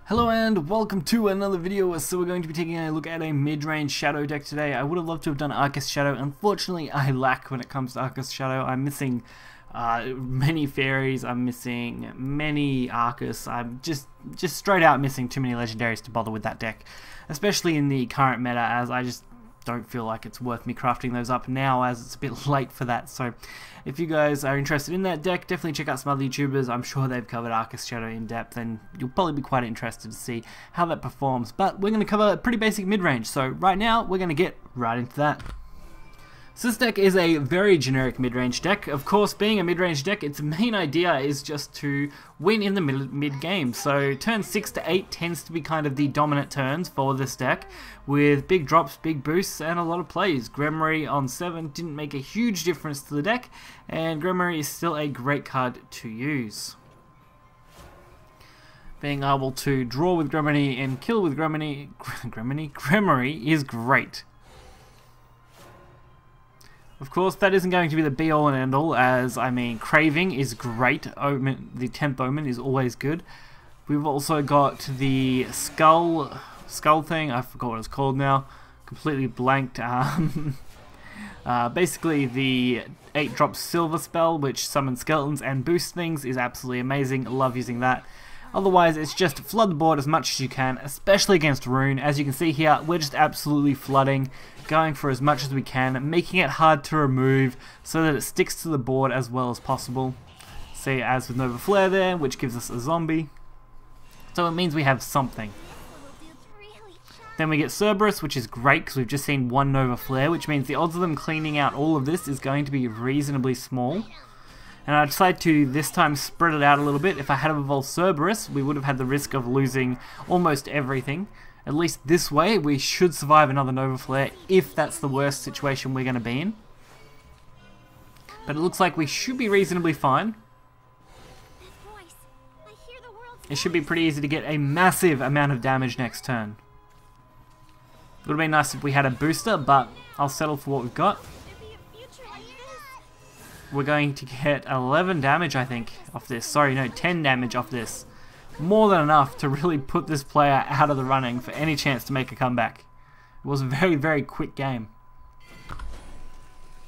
Hello and welcome to another video. So we're going to be taking a look at a mid-range Shadow deck today. I would have loved to have done Arcus Shadow. Unfortunately, I lack when it comes to Arcus Shadow. I'm missing many fairies, I'm missing many Arcus. I'm just straight out missing too many legendaries to bother with that deck. Especially in the current meta, as I just don't feel like it's worth me crafting those up now, as it's a bit late for that. So if you guys are interested in that deck, definitely check out some other YouTubers. I'm sure they've covered Arcus Shadow in depth, and you'll probably be quite interested to see how that performs. But we're going to cover a pretty basic mid-range, so right now we're going to get right into that. So this deck is a very generic mid-range deck. Of course, being a mid-range deck, its main idea is just to win in the mid-game. So turn 6 to 8 tends to be kind of the dominant turns for this deck, with big drops, big boosts, and a lot of plays. Gremmery on 7 didn't make a huge difference to the deck, and Gremmery is still a great card to use. Being able to draw with Gremmery and kill with Gremmery is great. Of course, that isn't going to be the be-all and end-all, as, I mean, Craving is great. Omen, the 10th Omen is always good. We've also got the skull thing, I forgot what it's called now, completely blanked. Basically, the 8-drop silver spell, which summons skeletons and boosts things, is absolutely amazing. I love using that. Otherwise, it's just flood the board as much as you can, especially against Rune. As you can see here, we're just absolutely flooding, going for as much as we can, making it hard to remove so that it sticks to the board as well as possible. See, as with Nova Flare there, which gives us a zombie. So it means we have something. Then we get Cerberus, which is great because we've just seen one Nova Flare, which means the odds of them cleaning out all of this is going to be reasonably small. And I decided to this time spread it out a little bit. If I had evolved Cerberus, we would have had the risk of losing almost everything. At least this way, we should survive another Nova Flare if that's the worst situation we're going to be in. But it looks like we should be reasonably fine. It should be pretty easy to get a massive amount of damage next turn. It would have been nice if we had a booster, but I'll settle for what we've got. We're going to get 11 damage, I think, off this. Sorry, no, 10 damage off this. More than enough to really put this player out of the running for any chance to make a comeback. It was a very, very quick game.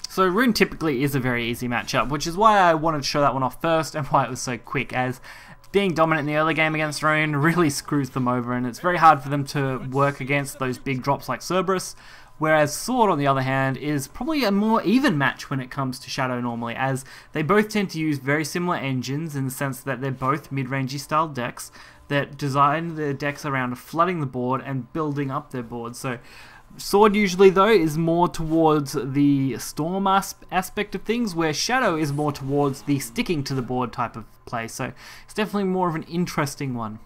So Rune typically is a very easy matchup, which is why I wanted to show that one off first and why it was so quick, as being dominant in the early game against Rune really screws them over, and it's very hard for them to work against those big drops like Cerberus. Whereas Sword, on the other hand, is probably a more even match when it comes to Shadow normally, as they both tend to use very similar engines in the sense that they're both mid-rangey style decks that design their decks around flooding the board and building up their board. So Sword usually, though, is more towards the storm aspect of things, where Shadow is more towards the sticking to the board type of play. So it's definitely more of an interesting one.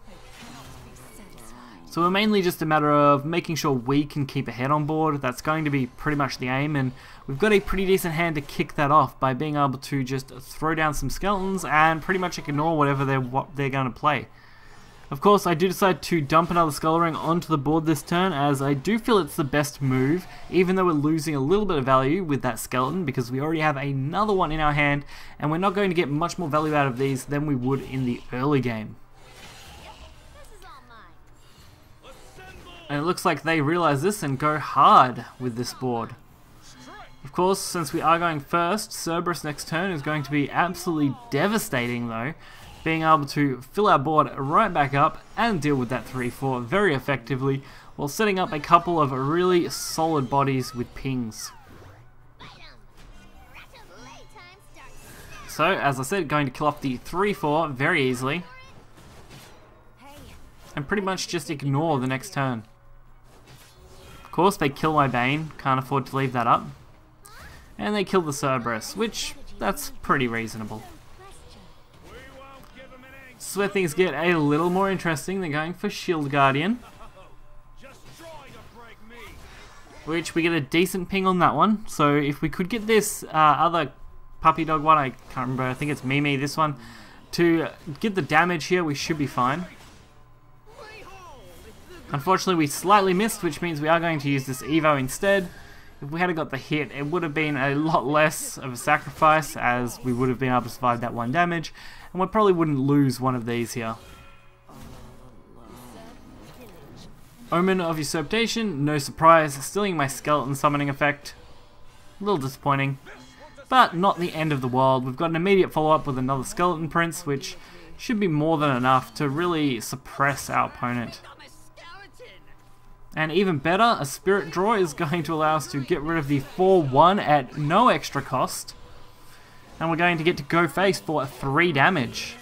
So we're mainly just a matter of making sure we can keep a head on board. That's going to be pretty much the aim, and we've got a pretty decent hand to kick that off by being able to just throw down some skeletons and pretty much ignore whatever they're going to play. Of course, I do decide to dump another Skull Ring onto the board this turn, as I do feel it's the best move, even though we're losing a little bit of value with that skeleton, because we already have another one in our hand, and we're not going to get much more value out of these than we would in the early game. And it looks like they realize this and go hard with this board. Of course, since we are going first, Cerberus next turn is going to be absolutely devastating though, being able to fill our board right back up and deal with that 3-4 very effectively, while setting up a couple of really solid bodies with pings. So, as I said, going to kill off the 3-4 very easily, and pretty much just ignore the next turn. Of course, they kill my Bane, can't afford to leave that up. And they kill the Cerberus, which, that's pretty reasonable. So where things get a little more interesting, they're going for Shield Guardian. Which, we get a decent ping on that one. So if we could get this other puppy dog one, I can't remember, I think it's Mimi, this one, to get the damage here, we should be fine. Unfortunately, we slightly missed, which means we are going to use this Evo instead. If we had got the hit, it would have been a lot less of a sacrifice, as we would have been able to survive that one damage, and we probably wouldn't lose one of these here. Omen of Usurpation, no surprise, stealing my skeleton summoning effect. A little disappointing, but not the end of the world. We've got an immediate follow-up with another Skeleton Prince, which should be more than enough to really suppress our opponent. And even better, a Spirit Draw is going to allow us to get rid of the 4-1 at no extra cost. And we're going to get to go face for 3 damage.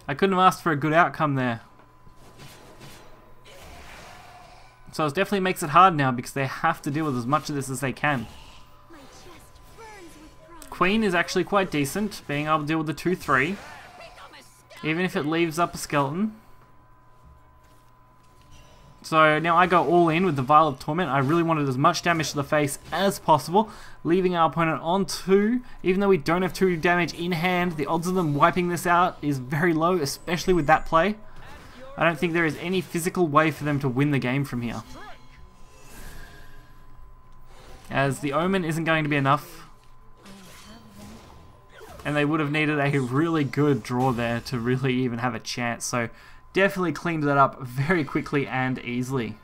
I couldn't have asked for a good outcome there. So it definitely makes it hard now because they have to deal with as much of this as they can. Queen is actually quite decent, being able to deal with the 2-3. Even if it leaves up a skeleton. So now I go all in with the Vial of Torment. I really wanted as much damage to the face as possible, leaving our opponent on 2. Even though we don't have 2 damage in hand, the odds of them wiping this out is very low, especially with that play. I don't think there is any physical way for them to win the game from here. As the Omen isn't going to be enough. And they would have needed a really good draw there to really even have a chance. So definitely cleaned that up very quickly and easily.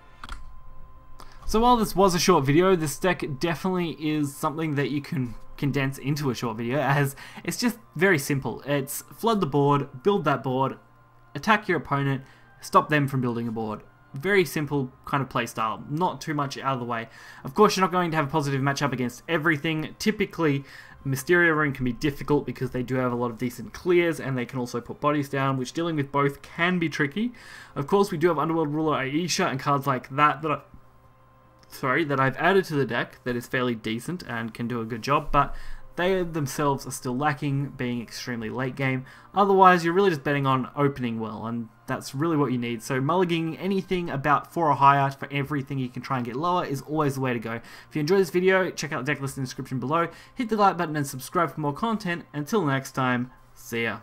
So while this was a short video, this deck definitely is something that you can condense into a short video, as it's just very simple. It's flood the board, build that board, attack your opponent, stop them from building a board. Very simple kind of play style, not too much out of the way. Of course, you're not going to have a positive matchup against everything. Typically, Mysteria Rune can be difficult because they do have a lot of decent clears and they can also put bodies down, which dealing with both can be tricky. Of course, we do have Underworld Ruler Aisha and cards like that that I've added to the deck that is fairly decent and can do a good job, but they themselves are still lacking, being extremely late game. Otherwise, you're really just betting on opening well, and that's really what you need. So mulliganing anything about 4 or higher for everything you can try and get lower is always the way to go. If you enjoyed this video, check out the deck list in the description below. Hit the like button and subscribe for more content. Until next time, see ya.